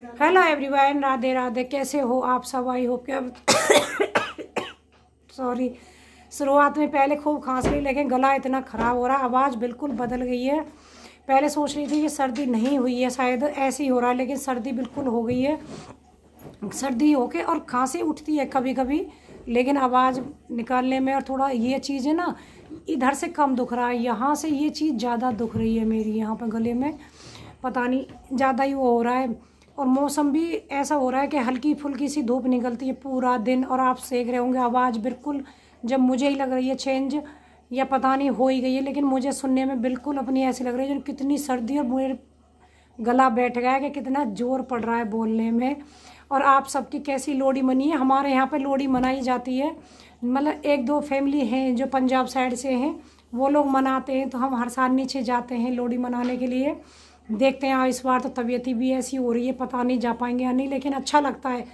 Hello everyone, Radhe Radhe. कैसे हो आप सब? आई होप कि सॉरी, शुरुआत में पहले खूब खांस ली, लेकिन गला इतना ख़राब हो रहा है, आवाज़ बिल्कुल बदल गई है। पहले सोच रही थी कि सर्दी नहीं हुई है, शायद ऐसे ही हो रहा है, लेकिन सर्दी बिल्कुल हो गई है। सर्दी होके और खांसी उठती है कभी कभी, लेकिन आवाज़ निकालने में और थोड़ा ये चीज़ है ना, इधर से कम दुख रहा है, यहाँ से ये चीज़ ज़्यादा दुख रही है मेरी यहाँ पर गले में। पता नहीं ज़्यादा ही वो हो रहा है। और मौसम भी ऐसा हो रहा है कि हल्की फुल्की सी धूप निकलती है पूरा दिन, और आप सेक रहे होंगे आवाज़ बिल्कुल, जब मुझे ही लग रही है चेंज, या पता नहीं हो ही गई है, लेकिन मुझे सुनने में बिल्कुल अपनी ऐसी लग रही है जो कितनी सर्दी, और मेरे गला बैठ गया है कि कितना जोर पड़ रहा है बोलने में। और आप सबकी कैसी लोहड़ी मनी है? हमारे यहाँ पे लोहड़ी मनाई जाती है, मतलब एक दो फैमिली हैं जो पंजाब साइड से हैं, वो लोग मनाते हैं, तो हम हर साल नीचे जाते हैं लोहड़ी मनाने के लिए। देखते हैं इस बार तो तबीयत भी ऐसी हो रही है, पता नहीं जा पाएंगे या नहीं, लेकिन अच्छा लगता है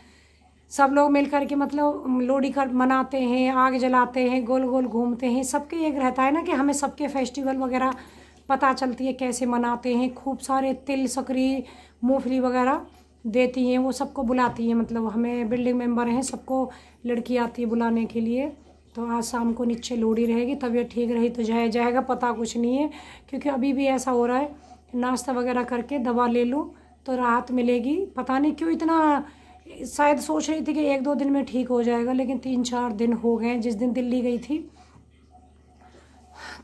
सब लोग मिल कर के, मतलब लोहड़ी कर मनाते हैं, आग जलाते हैं, गोल गोल घूमते हैं। सबके एक रहता है ना कि हमें सबके फेस्टिवल वगैरह पता चलती है कैसे मनाते हैं। खूब सारे तिल सकरी मूंगफली वगैरह देती हैं, वो सबको बुलाती हैं, मतलब हमें बिल्डिंग मेंबर हैं, सबको लड़की आती है बुलाने के लिए। तो आज शाम को नीचे लोहड़ी रहेगी, तबीयत ठीक रही तो जाएगा, पता कुछ नहीं है, क्योंकि अभी भी ऐसा हो रहा है नाश्ता वगैरह करके दवा ले लूँ तो राहत मिलेगी। पता नहीं क्यों इतना, शायद सोच रही थी कि एक दो दिन में ठीक हो जाएगा, लेकिन 3-4 दिन हो गए। जिस दिन दिल्ली गई थी,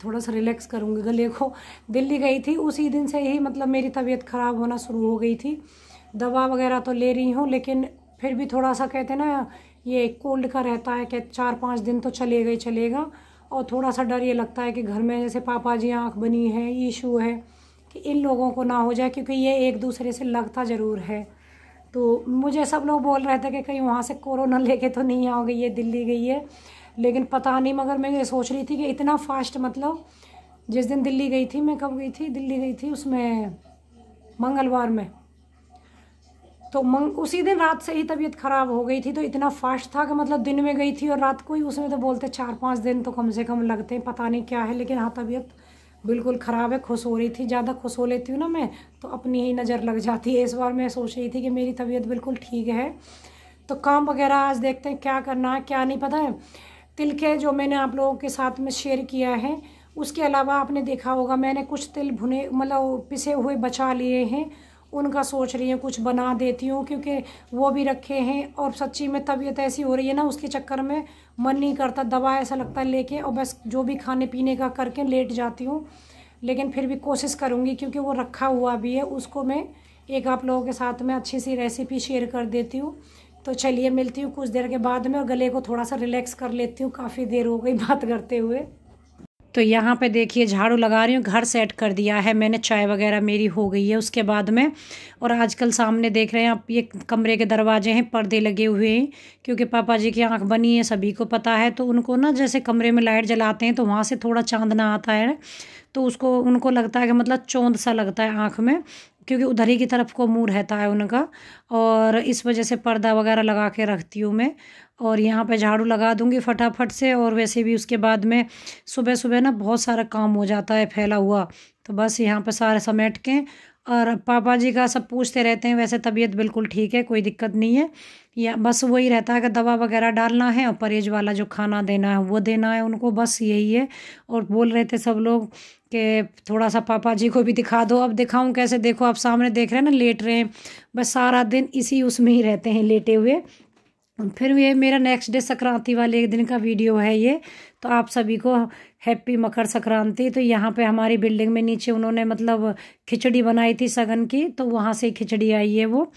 थोड़ा सा रिलैक्स करूँगी गले को, दिल्ली गई थी उसी दिन से ही मतलब मेरी तबीयत ख़राब होना शुरू हो गई थी। दवा वगैरह तो ले रही हूँ, लेकिन फिर भी थोड़ा सा कहते हैं ना, ये कोल्ड का रहता है कि 4-5 दिन तो चलेगा ही चलेगा। और थोड़ा सा डर ये लगता है कि घर में जैसे पापा जी आँख बनी है, इशू है कि इन लोगों को ना हो जाए, क्योंकि ये एक दूसरे से लगता ज़रूर है। तो मुझे सब लोग बोल रहे थे कि कहीं वहाँ से कोरोना लेके तो नहीं आओगे, ये दिल्ली गई है, लेकिन पता नहीं। मगर मैं ये सोच रही थी कि इतना फास्ट, मतलब जिस दिन दिल्ली गई थी, मैं कब गई थी दिल्ली, गई थी उसमें मंगलवार में, तो उसी दिन रात से ही तबीयत ख़राब हो गई थी। तो इतना फास्ट था कि मतलब दिन में गई थी और रात को ही, उसमें तो बोलते 4-5 दिन तो कम से कम लगते हैं, पता नहीं क्या है। लेकिन हाँ, तबीयत बिल्कुल ख़राब है, खुश हो रही थी, ज़्यादा खुश हो लेती हूँ ना मैं तो अपनी ही नज़र लग जाती है। इस बार मैं सोच रही थी कि मेरी तबीयत बिल्कुल ठीक है। तो काम वगैरह आज देखते हैं क्या करना है क्या नहीं। पता है, तिल के जो मैंने आप लोगों के साथ में शेयर किया है, उसके अलावा आपने देखा होगा मैंने कुछ तिल भुने, मतलब पिसे हुए बचा लिए हैं, उनका सोच रही हूँ कुछ बना देती हूँ, क्योंकि वो भी रखे हैं। और सच्ची में तबीयत ऐसी हो रही है ना, उसके चक्कर में मन नहीं करता, दवा ऐसा लगता है लेके, और बस जो भी खाने पीने का करके लेट जाती हूँ। लेकिन फिर भी कोशिश करूँगी, क्योंकि वो रखा हुआ भी है, उसको मैं एक आप लोगों के साथ में अच्छी सी रेसिपी शेयर कर देती हूँ। तो चलिए मिलती हूँ कुछ देर के बाद में, और गले को थोड़ा सा रिलैक्स कर लेती हूँ, काफ़ी देर हो गई बात करते हुए। तो यहाँ पे देखिए झाड़ू लगा रही हूँ, घर सेट कर दिया है मैंने, चाय वगैरह मेरी हो गई है उसके बाद में। और आजकल सामने देख रहे हैं आप, ये कमरे के दरवाजे हैं, पर्दे लगे हुए हैं, क्योंकि पापा जी की आंख बनी है, सभी को पता है। तो उनको ना, जैसे कमरे में लाइट जलाते हैं तो वहाँ से थोड़ा चांदना आता है, तो उसको उनको लगता है कि मतलब चौंध सा लगता है आँख में, क्योंकि उधर ही की तरफ को मुँह रहता है उनका। और इस वजह से पर्दा वगैरह लगा के रखती हूँ मैं। और यहाँ पे झाड़ू लगा दूँगी फटाफट से। और वैसे भी उसके बाद में सुबह सुबह ना बहुत सारा काम हो जाता है फैला हुआ, तो बस यहाँ पे सारे समेट के। और पापा जी का सब पूछते रहते हैं, वैसे तबीयत बिल्कुल ठीक है, कोई दिक्कत नहीं है, या बस वही रहता है कि दवा वगैरह डालना है और परहेज वाला जो खाना देना है वो देना है उनको, बस यही है। और बोल रहे थे सब लोग कि थोड़ा सा पापा जी को भी दिखा दो। अब दिखाऊं कैसे? देखो आप सामने देख रहे हैं ना, लेट रहे हैं, बस सारा दिन इसी उसमें ही रहते हैं लेटे हुए। फिर ये मेरा नेक्स्ट डे संक्रांति वाले एक दिन का वीडियो है ये। तो आप सभी को हैप्पी मकर संक्रांति। तो यहाँ पे हमारी बिल्डिंग में नीचे उन्होंने मतलब खिचड़ी बनाई थी सगन की, तो वहाँ से खिचड़ी आई है वो।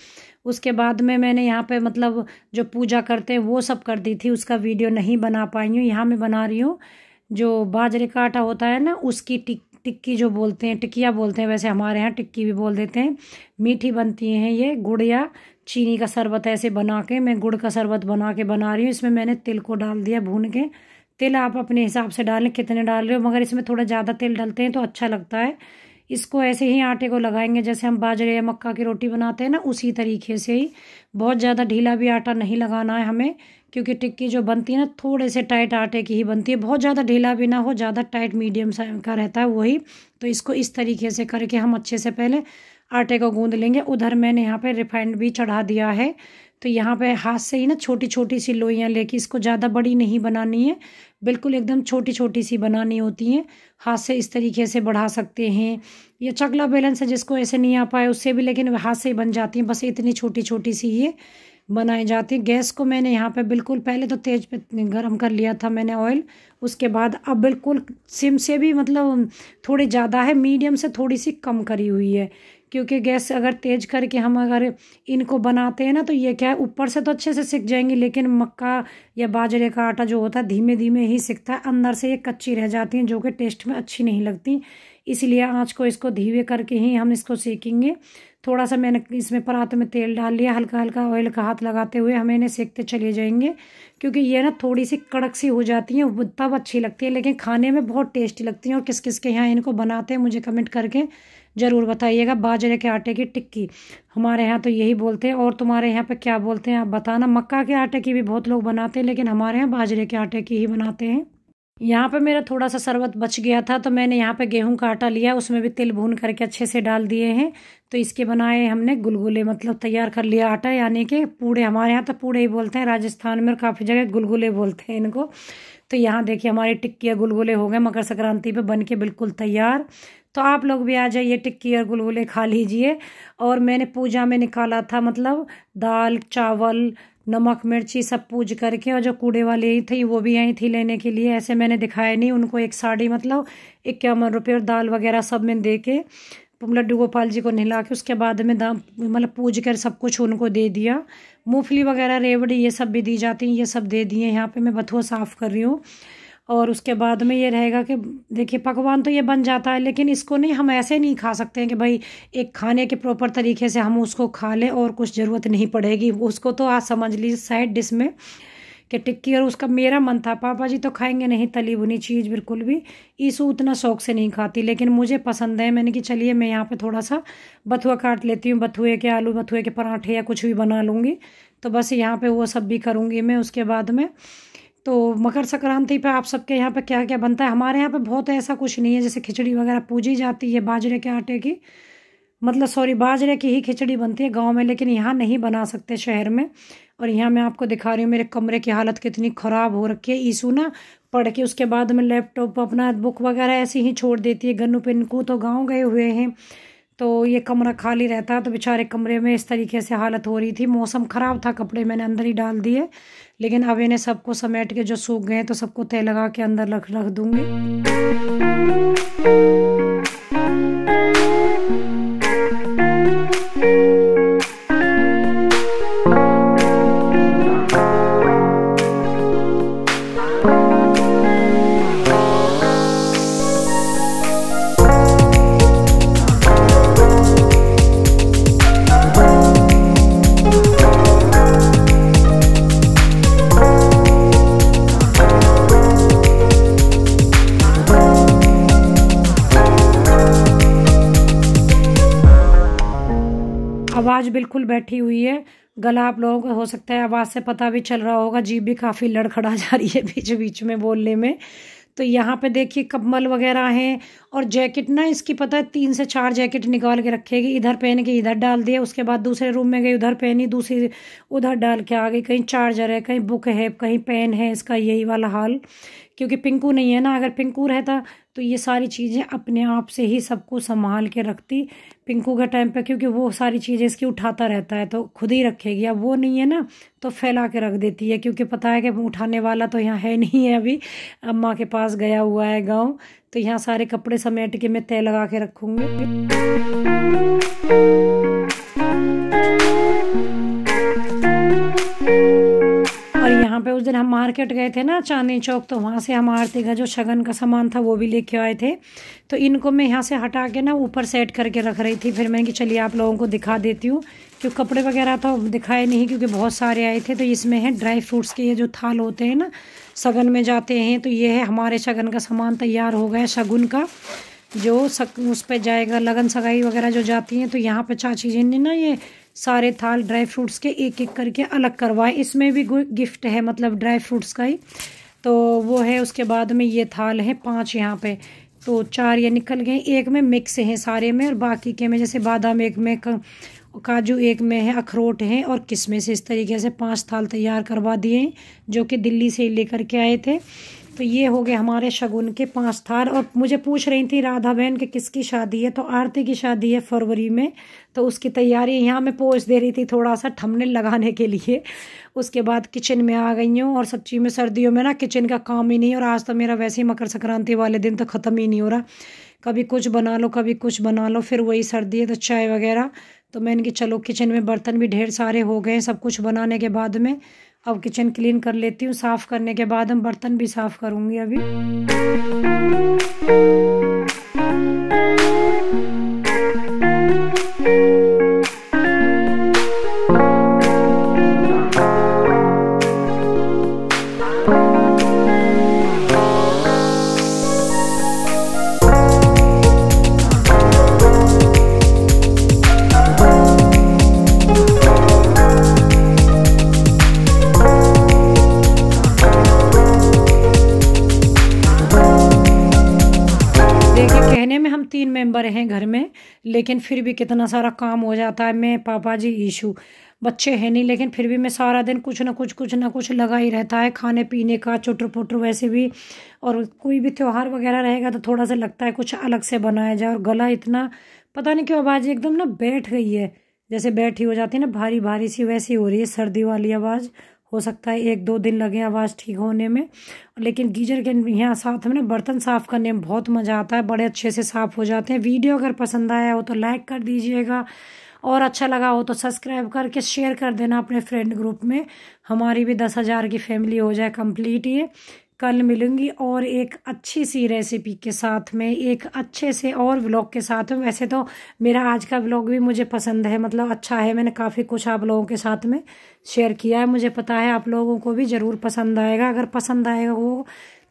उसके बाद में मैंने यहाँ पे मतलब जो पूजा करते हैं वो सब कर दी थी, उसका वीडियो नहीं बना पाई हूँ। यहाँ मैं बना रही हूँ जो बाजरे का आटा होता है ना, उसकी टिक्की जो बोलते हैं, टिक्किया बोलते हैं, वैसे हमारे यहाँ टिक्की भी बोल देते हैं। मीठी बनती हैं ये, गुड़ या चीनी का शरबत ऐसे बना के, मैं गुड़ का शरबत बना के बना रही हूँ। इसमें मैंने तिल को डाल दिया भून के। तिल आप अपने हिसाब से डालें कितने डाल रहे हो, मगर इसमें थोड़ा ज़्यादा तिल डालते हैं तो अच्छा लगता है। इसको ऐसे ही आटे को लगाएंगे जैसे हम बाजरे या मक्का की रोटी बनाते हैं ना, उसी तरीके से ही। बहुत ज़्यादा ढीला भी आटा नहीं लगाना है हमें, क्योंकि टिक्की जो बनती है ना, थोड़े से टाइट आटे की ही बनती है, बहुत ज़्यादा ढीला भी ना हो, ज़्यादा टाइट मीडियम का रहता है वही। तो इसको इस तरीके से करके हम अच्छे से पहले आटे को गूंद लेंगे। उधर मैंने यहाँ पे रिफाइंड भी चढ़ा दिया है। तो यहाँ पे हाथ से ही ना छोटी छोटी सी लोइयाँ लेके, इसको ज़्यादा बड़ी नहीं बनानी है, बिल्कुल एकदम छोटी छोटी सी बनानी होती हैं। हाथ से इस तरीके से बढ़ा सकते हैं, या चकला बेलन से जिसको ऐसे नहीं आ पाए उससे भी, लेकिन हाथ से ही बन जाती हैं। बस इतनी छोटी छोटी सी ये बनाई जाती है। गैस को मैंने यहाँ पे बिल्कुल पहले तो तेज पे गरम कर लिया था मैंने ऑयल, उसके बाद अब बिल्कुल सिम से भी मतलब थोड़ी ज़्यादा है, मीडियम से थोड़ी सी कम करी हुई है। क्योंकि गैस अगर तेज करके हम अगर इनको बनाते हैं ना, तो ये क्या है, ऊपर से तो अच्छे से सिक जाएंगी, लेकिन मक्का या बाजरे का आटा जो होता है धीमे धीमे ही सिकता है, अंदर से ये कच्ची रह जाती हैं, जो कि टेस्ट में अच्छी नहीं लगती। इसलिए आँच को इसको धीमे करके ही हम इसको सेकेंगे। थोड़ा सा मैंने इसमें परात में तेल डाल लिया, हल्का हल्का ऑयल का हाथ लगाते हुए हमें इन्हें सेकते चले जाएंगे। क्योंकि ये ना थोड़ी सी कड़क सी हो जाती हैं, तब अच्छी लगती है, लेकिन खाने में बहुत टेस्टी लगती हैं। और किस किस के यहाँ इनको बनाते हैं मुझे कमेंट करके ज़रूर बताइएगा। बाजरे के आटे की टिक्की हमारे यहाँ तो यही बोलते हैं, और तुम्हारे यहाँ पे क्या बोलते हैं आप बताना। मक्का के आटे की भी बहुत लोग बनाते हैं, लेकिन हमारे यहाँ बाजरे के आटे की ही बनाते हैं। यहाँ पे मेरा थोड़ा सा शरबत बच गया था, तो मैंने यहाँ पे गेहूं का आटा लिया, उसमें भी तिल भून करके अच्छे से डाल दिए हैं। तो इसके बनाए हमने गुलगुले, मतलब तैयार कर लिया आटा, यानी कि पूड़े। हमारे यहाँ तो पूड़े ही बोलते हैं, राजस्थान में काफ़ी जगह गुलगुले बोलते हैं इनको। तो यहाँ देखिए हमारी टिक्की गुलगुले हो गए मकर संक्रांति पे बन के बिल्कुल तैयार। तो आप लोग भी आ जाइए, टिक्की और गुलगुले खा लीजिए। और मैंने पूजा में निकाला था, मतलब दाल चावल नमक मिर्ची सब पूज करके, और जो कूड़े वाली थी वो भी आई थी लेने के लिए। ऐसे मैंने दिखाया नहीं उनको, एक साड़ी मतलब 51 रुपये और दाल वगैरह सब में दे के लड्डू गोपाल जी को नहला के, उसके बाद में दाम मतलब पूज कर सब कुछ उनको दे दिया। मूंगफली वगैरह रेवड़ी ये सब भी दी जाती हैं, ये सब दे दिए। यहाँ पे मैं बथुआ साफ़ कर रही हूँ। और उसके बाद में ये रहेगा कि देखिए पकवान तो ये बन जाता है, लेकिन इसको नहीं हम ऐसे नहीं खा सकते हैं कि भाई एक खाने के प्रॉपर तरीके से हम उसको खा लें और कुछ ज़रूरत नहीं पड़ेगी उसको। तो आज समझ लीजिए साइड डिश में कि टिक्की, और उसका मेरा मन था, पापा जी तो खाएंगे नहीं तली भुनी चीज़ बिल्कुल भी, ईसू उतना शौक से नहीं खाती, लेकिन मुझे पसंद है। मैंने कि चलिए मैं यहाँ पे थोड़ा सा बथुआ काट लेती हूँ, बथुए के आलू बथुए के पराठे या कुछ भी बना लूँगी। तो बस यहाँ पे वो सब भी करूँगी मैं उसके बाद में। तो मकर संक्रांति पे आप सबके यहाँ पे क्या क्या बनता है? हमारे यहाँ पे बहुत ऐसा कुछ नहीं है, जैसे खिचड़ी वगैरह पूजी जाती है बाजरे के आटे की, मतलब सॉरी बाजरे की ही खिचड़ी बनती है गांव में, लेकिन यहाँ नहीं बना सकते शहर में। और यहाँ मैं आपको दिखा रही हूँ मेरे कमरे की हालत कितनी ख़राब हो रखी है। ईसू ना पढ़ के उसके बाद में लैपटॉप अपना बुक वगैरह ऐसे ही छोड़ देती है। गन्नू पिन्कू तो गाँव गए हुए हैं, तो ये कमरा खाली रहता है, तो बेचारे कमरे में इस तरीके से हालत हो रही थी। मौसम ख़राब था, कपड़े मैंने अंदर ही डाल दिए, लेकिन अब इन्हें सबको समेट के जो सूख गए तो सबको तय लगा के अंदर रख दूँगी। आवाज़ बिल्कुल बैठी हुई है, गला आप लोगों को हो सकता है आवाज़ से पता भी चल रहा होगा, जीभ भी काफ़ी लड़खड़ा जा रही है बीच बीच में बोलने में। तो यहाँ पे देखिए कम्बल वगैरह हैं, और जैकेट ना इसकी पता है 3 से 4 जैकेट निकाल के रखेगी, इधर पहन के इधर डाल दिए, उसके बाद दूसरे रूम में गई उधर पहनी, दूसरी उधर डाल के आ गई। कहीं चार्जर है, कहीं बुक है, कहीं पेन है, इसका यही वाला हाल। क्योंकि पिंकू नहीं है ना, अगर पिंकू रहता तो ये सारी चीज़ें अपने आप से ही सबको संभाल के रखती पिंकू के टाइम पे, क्योंकि वो सारी चीज़ें इसकी उठाता रहता है तो खुद ही रखेगी। अब वो नहीं है ना तो फैला के रख देती है, क्योंकि पता है कि उठाने वाला तो यहाँ है नहीं है, अभी अम्मा के पास गया हुआ है गाँव। तो यहाँ सारे कपड़े समेट के मैं तय लगा के रखूँगी। और यहाँ पे उस दिन हम मार्केट गए थे ना चांदनी चौक, तो वहाँ से हम आरती का जो शगन का सामान था वो भी लेके आए थे। तो इनको मैं यहाँ से हटा के ना ऊपर सेट करके रख रही थी। फिर मैं कि चलिए आप लोगों को दिखा देती हूँ, क्योंकि कपड़े वगैरह तो दिखाए नहीं क्योंकि बहुत सारे आए थे। तो इसमें है ड्राई फ्रूट्स के ये जो थाल होते हैं ना शगन में जाते हैं, तो ये है हमारे शगन का सामान तैयार हो गया शगुन का, जो उस पर जाएगा लगन सगाई वगैरह जो जाती हैं। तो यहाँ पे चाची जी ने ना ये सारे थाल ड्राई फ्रूट्स के एक एक करके अलग करवाए। इसमें भी गिफ्ट है, मतलब ड्राई फ्रूट्स का ही तो वो है। उसके बाद में ये थाल है 5 यहाँ पे, तो 4 ये निकल गए। एक में मिक्स हैं सारे में, और बाकी के में जैसे बादाम एक में, काजू एक में है, अखरोट हैं और किशमिश। इस तरीके से 5 थाल तैयार करवा दिए जो कि दिल्ली से लेकर के आए थे। तो ये हो गए हमारे शगुन के 5 थाल। और मुझे पूछ रही थी राधा बहन कि किसकी शादी है, तो आरती की शादी है फरवरी में, तो उसकी तैयारी यहाँ मैं पोस्ट दे रही थी थोड़ा सा थंबनेल लगाने के लिए। उसके बाद किचन में आ गई हूँ, और सच्ची में सर्दियों में ना किचन का काम ही नहीं। और आज तो मेरा वैसे ही मकर संक्रांति वाले दिन तो ख़त्म ही नहीं हो रहा, कभी कुछ बना लो कभी कुछ बना लो, फिर वही सर्दी है तो चाय वगैरह। तो मैंने कि चलो किचन में बर्तन भी ढेर सारे हो गए सब कुछ बनाने के बाद में, अब किचन क्लीन कर लेती हूँ। साफ़ करने के बाद हम बर्तन भी साफ़ करूँगी अभी। कहने में हम 3 मेंबर हैं घर में, लेकिन फिर भी कितना सारा काम हो जाता है। मैं, पापा जी, ईशू, बच्चे हैं नहीं, लेकिन फिर भी मैं सारा दिन कुछ ना कुछ लगा ही रहता है, खाने पीने का चुटर पुटर वैसे भी। और कोई भी त्यौहार वगैरह रहेगा तो थोड़ा सा लगता है कुछ अलग से बनाया जाए। और गला इतना पता नहीं क्यों आवाज़ एकदम ना बैठ गई है, जैसे बैठी हो जाती है ना भारी भारी सी, वैसी हो रही है सर्दी वाली आवाज़। हो सकता है 1-2 दिन लगे आवाज़ ठीक होने में। लेकिन गीजर के यहाँ साथ में ना बर्तन साफ़ करने में बहुत मज़ा आता है, बड़े अच्छे से साफ़ हो जाते हैं। वीडियो अगर पसंद आया हो तो लाइक कर दीजिएगा, और अच्छा लगा हो तो सब्सक्राइब करके शेयर कर देना अपने फ्रेंड ग्रुप में। हमारी भी 10,000 की फैमिली हो जाए कंप्लीट। ये कल मिलूंगी और एक अच्छी सी रेसिपी के साथ में, एक अच्छे से और व्लॉग के साथ में। वैसे तो मेरा आज का व्लॉग भी मुझे पसंद है, मतलब अच्छा है, मैंने काफ़ी कुछ आप लोगों के साथ में शेयर किया है। मुझे पता है आप लोगों को भी ज़रूर पसंद आएगा। अगर पसंद आएगा वो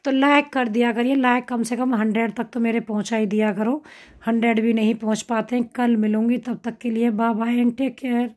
तो लाइक कर दिया करिए, लाइक कम से कम 100 तक तो मेरे पहुंचा ही दिया करो। 100 भी नहीं पहुंच पाते हैं। कल मिलूंगी, तब तक के लिए bye bye and take care.